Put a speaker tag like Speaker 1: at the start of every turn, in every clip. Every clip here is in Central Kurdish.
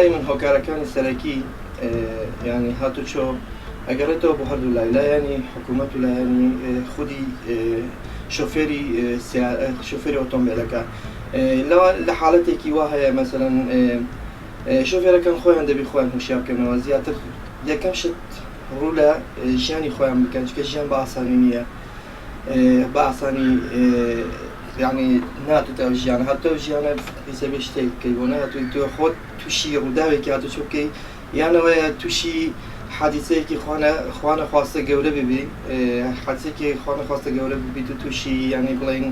Speaker 1: لای من هۆکارەکانی سەرەکی ینی هاتوچۆ ئەگەڕێتەوە بۆ هەردوو لای لایەنی حکوومەت و لایەنی خودی شۆفێری ئۆتۆمبیلەکە لەوە لە حاڵەتێکی وا هەیە مەسەلەن شۆفێرەکان خۆیان دەبی خۆیان هوشیار بکەنەوە زیاتر یەکەم شت ڕوو لە ژیانی خۆیان بکەن چکە ژیان بە ئاسانی نییە بە ئاسانی یعنی ناتوێت ئەو ژیانە هاتۆ ژیانە حیسەبێ شتێک بکەی بۆ ناتوێت تۆ خۆت تووشی ڕووداوێکی هاتوچۆ بکەی یانەوەیە تووشی حادیسەیەکی خوانە خواستە گەورە ببی حادیسەیەکی خوانە خواستە گەورە ببیت و تووشی یعنی بڵێن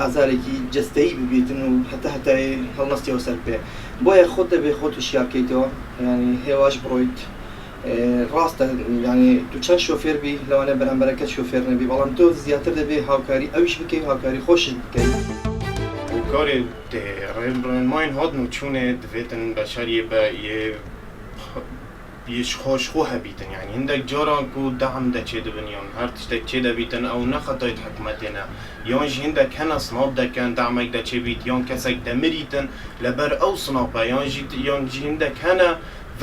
Speaker 1: ئازارێکی جەستەیی ببیتن و هەتای هەڵنەستیەوە سەر پێ بۆیە خۆت دەبێ خۆت وشیار بکەیتەوە ینی هێواش بڕۆیت ڕاستە ینی تو چەند شۆفێر بی لەوانە بەرامبەرەکەت شۆفێر نەبی بەڵام تۆ زیاتر دەبێ هاوکاری ئەویش بکەی هاوکاری خۆشت بکەیت
Speaker 2: هاوکاری ڕێنماین هاتن و چوونێ دەبێتن بەشەریە بە یش خوش خو هبیتن یعنی هندک جاران کو دعم دچه دبنیان هر تشتک چه دبیتن او نخطایت حکومتنا یان جی هندک هن اصناب دکن دعمک دچه بیت یان کسک دمریتن لبر او صنابه یان جی هندک هن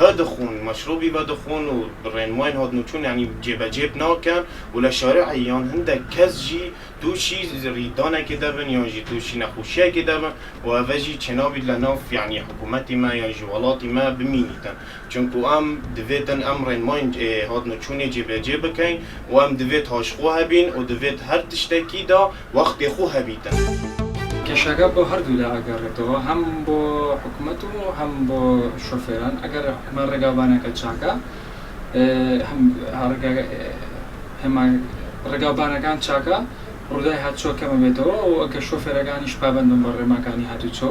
Speaker 2: ودخون مشروبی ودخون و رنوین هاد نوچون یعنی جیب جیب ناکن ولا شارع یان هندک کس جی توشی ریدانه که دبن یان جی توشی نخوشیه که دبن و اوجی چنابی لناف یعنی حکومتی ما یان جی ولاتی ما بمینیتن چونکو ام دویتن ام رنوین هاد نوچونی جیب جیب کن و ام دویت هاش خو هبین و دویت هر تشتکی دا وقت خو هبیتن
Speaker 3: کێشەکە بۆ هەردوو لا ئەگەڕێتەوە هەم بۆ حکوومەت و هەم بۆ شۆفێران ئەگەر حکومەت ڕێگاوبانەکە چاکە ڕێگاوبانەکان چاکە ڕووداوی هاتوچۆ کەمە بێتەوە و ئەگەر شۆفێرەکانیش پابەندن بە ڕێماکانی هاتوچۆ